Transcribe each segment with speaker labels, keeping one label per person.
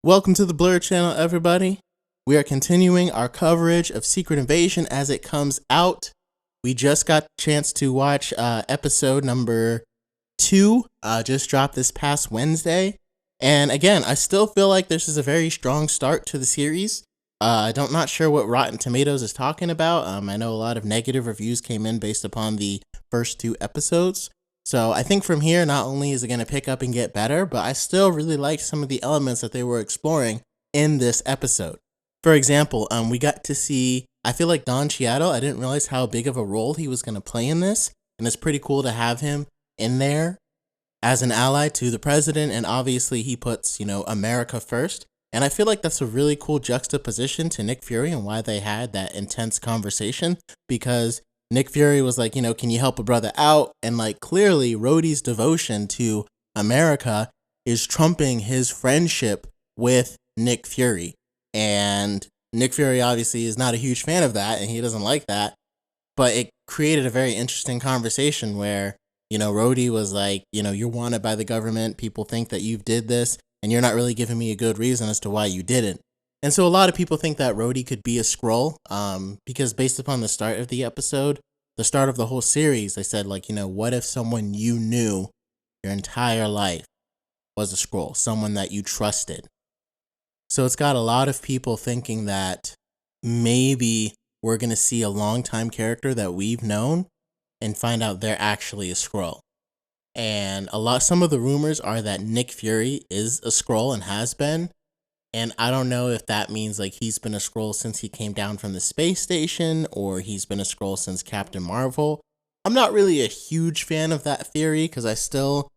Speaker 1: Welcome to the Blur channel, everybody. We are continuing our coverage of Secret Invasion as it comes out. We just got a chance to watch episode number 2, just dropped this past Wednesday. And again, I still feel like this is a very strong start to the series. I'm not sure what Rotten Tomatoes is talking about. I know a lot of negative reviews came in based upon the first 2 episodes. So I think from here, not only is it going to pick up and get better, but I still really like some of the elements that they were exploring in this episode. For example, we got to see, I feel like Don Cheadle, I didn't realize how big of a role he was going to play in this. And it's pretty cool to have him in there as an ally to the president. And obviously he puts, America first. And I feel like that's a really cool juxtaposition to Nick Fury and why they had that intense conversation, because Nick Fury was like, can you help a brother out? And like clearly Rhodey's devotion to America is trumping his friendship with Nick Fury. And Nick Fury obviously is not a huge fan of that and he doesn't like that. But it created a very interesting conversation where, Rhodey was like, you're wanted by the government. People think that you did this and you're not really giving me a good reason as to why you didn't. And so a lot of people think that Rhodey could be a Skrull, because based upon the start of the episode, the start of the whole series, they said like, what if someone you knew your entire life was a Skrull, someone that you trusted? So it's got a lot of people thinking that maybe we're going to see a longtime character that we've known and find out they're actually a Skrull. And some of the rumors are that Nick Fury is a Skrull and has been. And I don't know if that means like he's been a Skrull since he came down from the space station or he's been a Skrull since Captain Marvel. I'm not really a huge fan of that theory because I still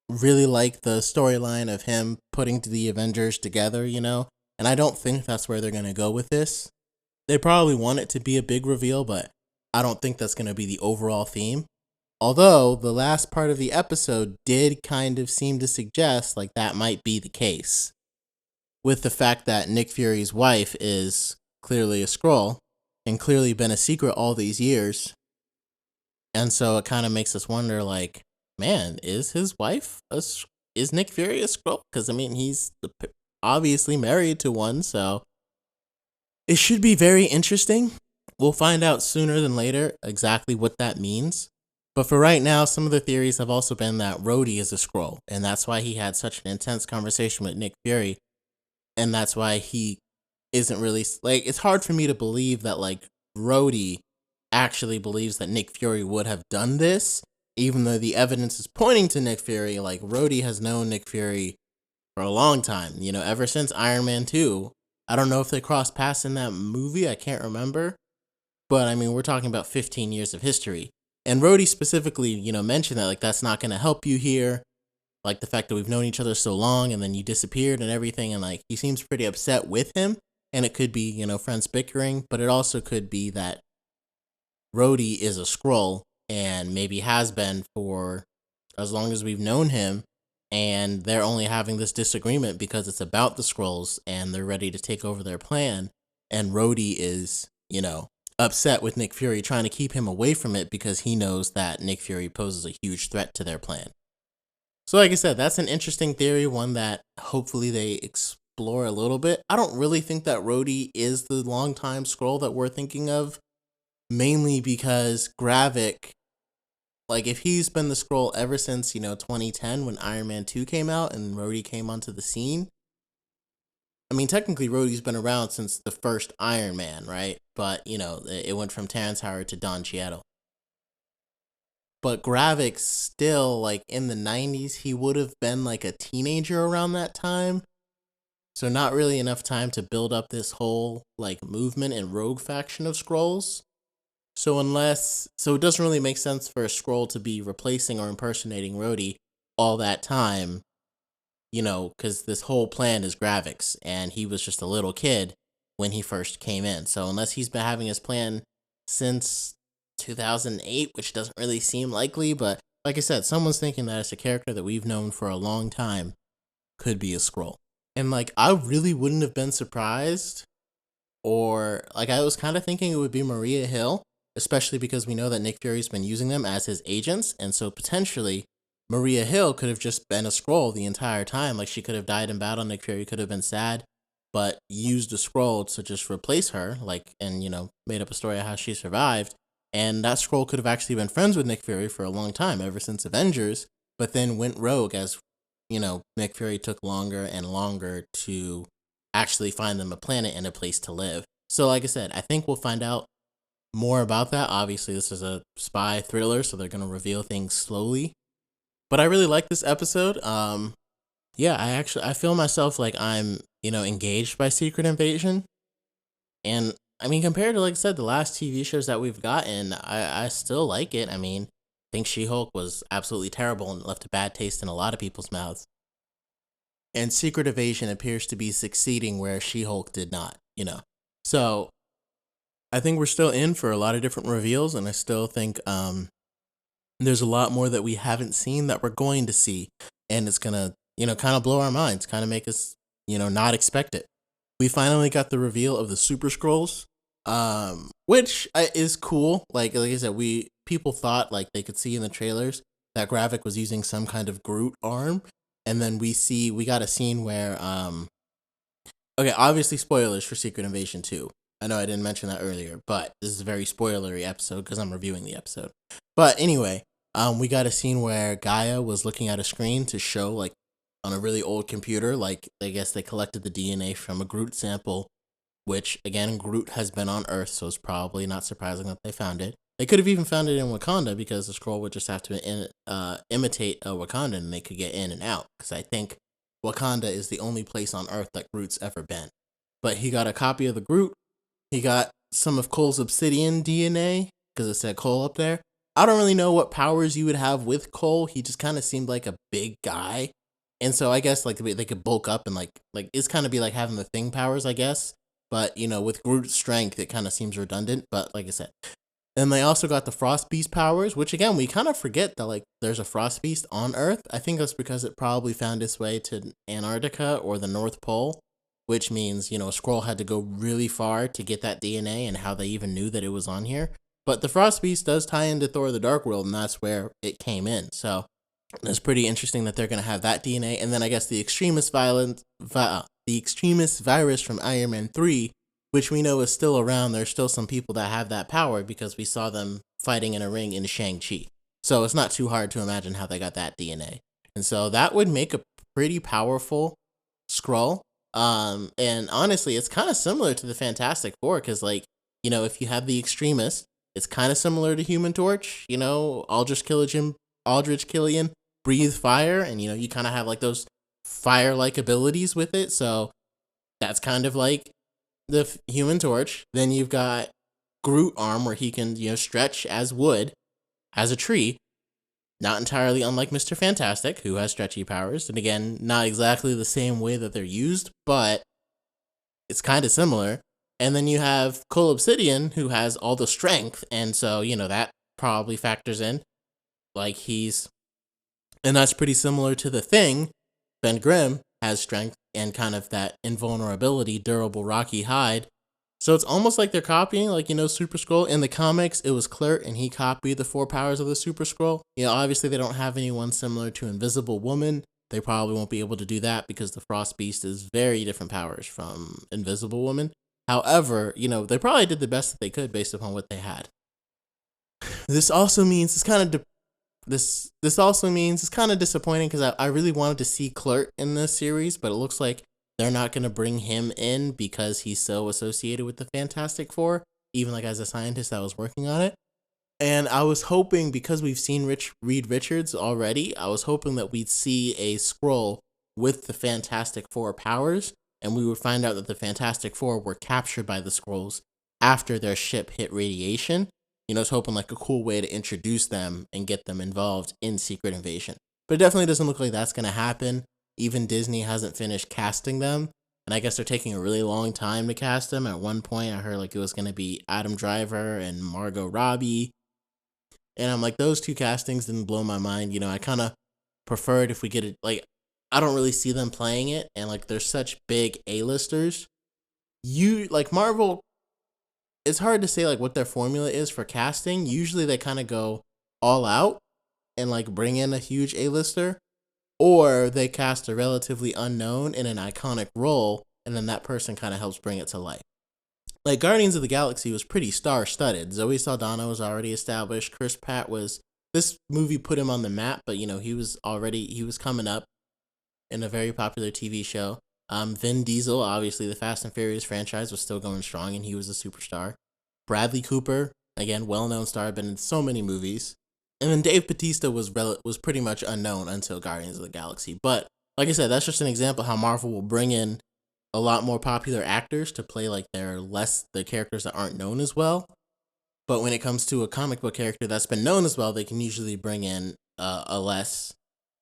Speaker 1: really like the storyline of him putting the Avengers together, and I don't think that's where they're going to go with this. They probably want it to be a big reveal, but I don't think that's going to be the overall theme. Although the last part of the episode did kind of seem to suggest like that might be the case, with the fact that Nick Fury's wife is clearly a Skrull and clearly been a secret all these years. And so it kind of makes us wonder, like, man, is his wife, is Nick Fury a Skrull? Because, he's obviously married to one, so it should be very interesting. We'll find out sooner than later exactly what that means. But for right now, some of the theories have also been that Rhodey is a Skrull, and that's why he had such an intense conversation with Nick Fury. And that's why he isn't really, like, it's hard for me to believe that, like, Rhodey actually believes that Nick Fury would have done this, even though the evidence is pointing to Nick Fury. Like, Rhodey has known Nick Fury for a long time, ever since Iron Man 2. I don't know if they crossed paths in that movie, I can't remember. But, we're talking about 15 years of history. And Rhodey specifically, mentioned that, like, that's not going to help you here. Like the fact that we've known each other so long and then you disappeared and everything. And like, he seems pretty upset with him, and it could be, friends bickering, but it also could be that Rhodey is a Skrull and maybe has been for as long as we've known him. And they're only having this disagreement because it's about the Skrulls and they're ready to take over their plan. And Rhodey is, upset with Nick Fury, trying to keep him away from it because he knows that Nick Fury poses a huge threat to their plan. So like I said, that's an interesting theory, one that hopefully they explore a little bit. I don't really think that Rhodey is the longtime Skrull that we're thinking of, mainly because Gravik, like if he's been the Skrull ever since, 2010 when Iron Man 2 came out and Rhodey came onto the scene. Technically Rhodey's been around since the first Iron Man, right? But, it went from Terrence Howard to Don Cheadle. But Gravik still, like, in the 90s, he would have been, like, a teenager around that time. So not really enough time to build up this whole, like, movement and rogue faction of Skrulls. So it doesn't really make sense for a Skrull to be replacing or impersonating Rhodey all that time, because this whole plan is Gravik's, and he was just a little kid when he first came in. So unless he's been having his plan since 2008, which doesn't really seem likely, but like I said, someone's thinking that it's a character that we've known for a long time could be a Skrull. And like, I really wouldn't have been surprised, or like I was kind of thinking it would be Maria Hill, especially because we know that Nick Fury's been using them as his agents, and so potentially Maria Hill could have just been a Skrull the entire time. Like, she could have died in battle. Nick Fury could have been sad, but used a Skrull to just replace her, like, and, made up a story of how she survived. And that Skrull could have actually been friends with Nick Fury for a long time, ever since Avengers, but then went rogue as, Nick Fury took longer and longer to actually find them a planet and a place to live. So, like I said, I think we'll find out more about that. Obviously, this is a spy thriller, so they're going to reveal things slowly. But I really like this episode. Yeah, I feel myself like I'm, engaged by Secret Invasion. And I mean, compared to, like I said, the last TV shows that we've gotten, I still like it. I mean, I think She-Hulk was absolutely terrible and left a bad taste in a lot of people's mouths. And Secret Invasion appears to be succeeding where She-Hulk did not, So I think we're still in for a lot of different reveals, and I still think there's a lot more that we haven't seen that we're going to see, and it's gonna, kind of blow our minds, kind of make us, not expect it. We finally got the reveal of the Super Skrulls, which is cool. Like I said, people thought like they could see in the trailers that Gravik was using some kind of Groot arm, and then we got a scene where okay, obviously spoilers for Secret Invasion 2. I know I didn't mention that earlier, but this is a very spoilery episode because I'm reviewing the episode. But anyway, we got a scene where Gaia was looking at a screen to show, like, on a really old computer, like, I guess they collected the DNA from a Groot sample, which, again, Groot has been on Earth, so it's probably not surprising that they found it. They could have even found it in Wakanda because the Skrull would just have to imitate a Wakandan and they could get in and out, because I think Wakanda is the only place on Earth that Groot's ever been. But he got a copy of the Groot. He got some of Cole's obsidian DNA, because it said Cole up there. I don't really know what powers you would have with Cole. He just kind of seemed like a big guy. And so I guess like they could bulk up and like it's kind of be like having the Thing powers, I guess. But, with Groot's strength, it kind of seems redundant. But like I said. And they also got the Frost Beast powers, which again, we kind of forget that like there's a Frost Beast on Earth. I think that's because it probably found its way to Antarctica or the North Pole. Which means, Skrull had to go really far to get that DNA and how they even knew that it was on here. But the Frost Beast does tie into Thor the Dark World, and that's where it came in. So it's pretty interesting that they're going to have that DNA. And then I guess the Extremis virus from Iron Man 3, which we know is still around. There's still some people that have that power because we saw them fighting in a ring in Shang-Chi. So it's not too hard to imagine how they got that DNA. And so that would make a pretty powerful Skrull. And honestly, it's kind of similar to the Fantastic Four because, like, if you have the Extremist, it's kind of similar to Human Torch. Aldrich Killian breathe fire, and you kind of have like those fire-like abilities with it. So that's kind of like the Human Torch. Then you've got Groot arm where he can stretch as wood, as a tree. Not entirely unlike Mr. Fantastic, who has stretchy powers. And again, not exactly the same way that they're used, but it's kind of similar. And then you have Cole Obsidian, who has all the strength. And so, that probably factors in. And that's pretty similar to the Thing. Ben Grimm has strength and kind of that invulnerability, durable, rocky hide. So it's almost like they're copying, Super Skrull. In the comics, it was Kl'rt, and he copied the 4 powers of the Super Skrull. Obviously, they don't have anyone similar to Invisible Woman. They probably won't be able to do that because the Frost Beast is very different powers from Invisible Woman. However, they probably did the best that they could based upon what they had. This also means it's kind of disappointing because I really wanted to see Kl'rt in this series, but it looks like they're not going to bring him in because he's so associated with the Fantastic Four, even like as a scientist that was working on it. And I was hoping, because we've seen Reed Richards already, I was hoping that we'd see a Skrull with the Fantastic Four powers, and we would find out that the Fantastic Four were captured by the Skrulls after their ship hit radiation. I was hoping like a cool way to introduce them and get them involved in Secret Invasion. But it definitely doesn't look like that's going to happen. Even Disney hasn't finished casting them, and I guess they're taking a really long time to cast them. At one point, I heard like it was going to be Adam Driver and Margot Robbie, and I'm like, those 2 castings didn't blow my mind. I kind of preferred if we get it, like, I don't really see them playing it, and like they're such big A-listers. Marvel, it's hard to say like what their formula is for casting. Usually they kind of go all out. and like bring in a huge A-lister, or they cast a relatively unknown in an iconic role, and then that person kind of helps bring it to life. Like Guardians of the Galaxy was pretty star-studded. Zoe Saldana was already established. Chris Pratt was, this movie put him on the map, but he was coming up in a very popular TV show. Vin Diesel, obviously the Fast and Furious franchise was still going strong, and he was a superstar. Bradley Cooper, again, well-known star, been in so many movies. And then Dave Bautista was pretty much unknown until Guardians of the Galaxy. But like I said, that's just an example how Marvel will bring in a lot more popular actors to play like the characters that aren't known as well. But when it comes to a comic book character that's been known as well, they can usually bring in a less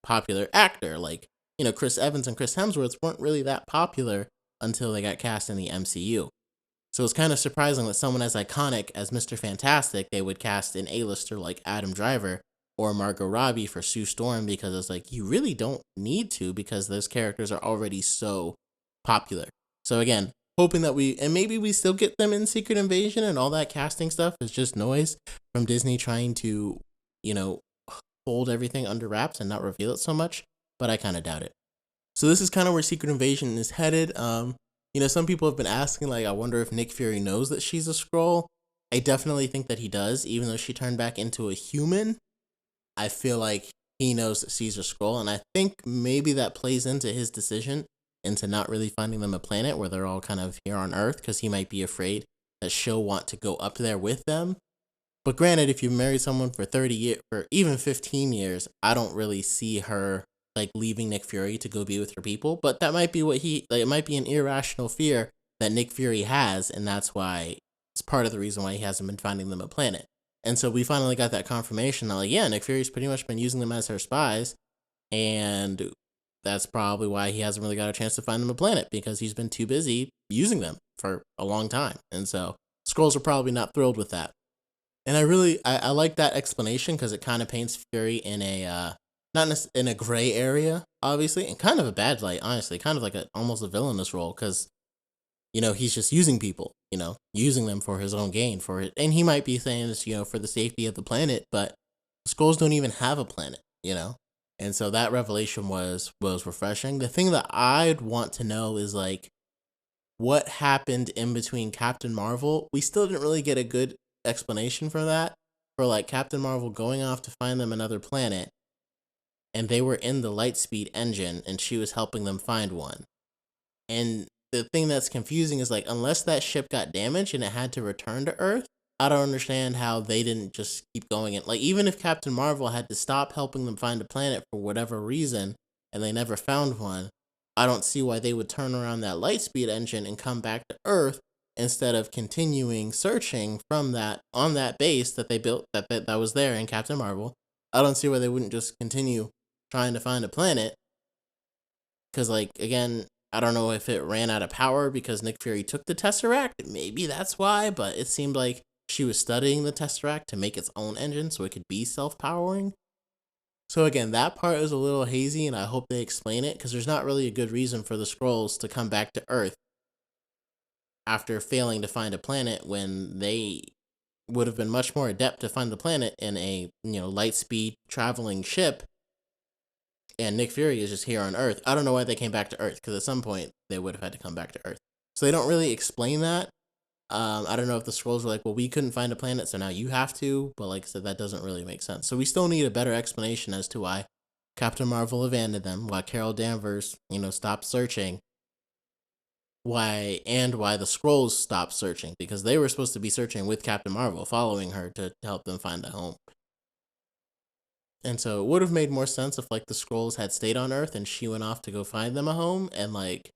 Speaker 1: popular actor. Like, Chris Evans and Chris Hemsworth weren't really that popular until they got cast in the MCU. So it's kind of surprising that someone as iconic as Mr. Fantastic, they would cast an A-lister like Adam Driver or Margot Robbie for Sue Storm, because it's like, you really don't need to, because those characters are already so popular. So again, hoping that maybe we still get them in Secret Invasion, and all that casting stuff is just noise from Disney trying to, hold everything under wraps and not reveal it so much, but I kind of doubt it. So this is kind of where Secret Invasion is headed. Some people have been asking, like, I wonder if Nick Fury knows that she's a Skrull. I definitely think that he does, even though she turned back into a human. I feel like he knows that she's a Skrull, and I think maybe that plays into his decision into not really finding them a planet where they're all kind of here on Earth, because he might be afraid that she'll want to go up there with them. But granted, if you married someone for 30 years, or even 15 years, I don't really see her like leaving Nick Fury to go be with her people. But that might be it might be an irrational fear that Nick Fury has, and that's why it's part of the reason why he hasn't been finding them a planet. And so we finally got that confirmation that, like, yeah, Nick Fury's pretty much been using them as her spies, and that's probably why he hasn't really got a chance to find them a planet, because he's been too busy using them for a long time. And so Skrulls are probably not thrilled with that. And I like that explanation, because it kind of paints Fury in a not in a gray area, obviously, and kind of a bad light, honestly, kind of like almost a villainous role, because he's just using people, using them for his own gain, and he might be saying this, for the safety of the planet, but Skrulls don't even have a planet, and so that revelation was refreshing. The thing that I'd want to know is, like, what happened in between Captain Marvel. We still didn't really get a good explanation for that, for like Captain Marvel going off to find them another planet, and they were in the Lightspeed engine, and she was helping them find one. And the thing that's confusing is, like, unless that ship got damaged and it had to return to Earth, I don't understand how they didn't just keep going. And like, even if Captain Marvel had to stop helping them find a planet for whatever reason, and they never found one, I don't see why they would turn around that Lightspeed engine and come back to Earth instead of continuing searching from that on that base that they built that was there in Captain Marvel. I don't see why they wouldn't just continue trying to find a planet. Because, like, again, I don't know if it ran out of power because Nick Fury took the Tesseract. Maybe that's why, but it seemed like she was studying the Tesseract to make its own engine so it could be self-powering. So again, that part is a little hazy, and I hope they explain it, because there's not really a good reason for the Skrulls to come back to Earth after failing to find a planet, when they would have been much more adept to find the planet in a light speed traveling ship, and Nick Fury is just here on Earth. I don't know why they came back to Earth, because at some point they would have had to come back to Earth. So they don't really explain that. I don't know if the Skrulls were like, well, we couldn't find a planet, so now you have to. But like I said, that doesn't really make sense. So we still need a better explanation as to why Captain Marvel abandoned them, why Carol Danvers, stopped searching, why the Skrulls stopped searching, because they were supposed to be searching with Captain Marvel, following her to help them find a home. And so it would have made more sense if, like, the Skrulls had stayed on Earth and she went off to go find them a home, and, like,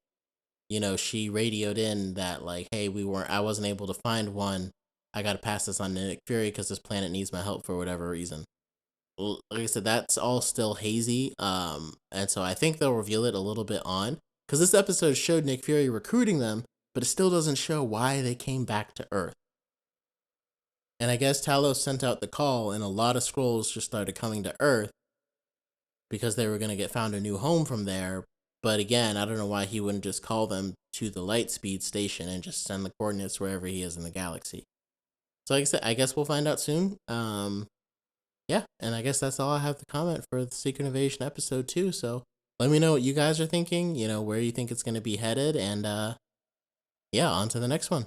Speaker 1: she radioed in that, like, hey, I wasn't able to find one. I got to pass this on to Nick Fury because this planet needs my help for whatever reason. Like I said, that's all still hazy. And so I think they'll reveal it a little bit on, because this episode showed Nick Fury recruiting them, but it still doesn't show why they came back to Earth. And I guess Talos sent out the call, and a lot of Skrulls just started coming to Earth because they were going to get found a new home from there. But again, I don't know why he wouldn't just call them to the Lightspeed station and just send the coordinates wherever he is in the galaxy. So like I said, I guess we'll find out soon. yeah, and I guess that's all I have to comment for the Secret Invasion episode 2. So let me know what you guys are thinking, where you think it's going to be headed, and yeah, on to the next one.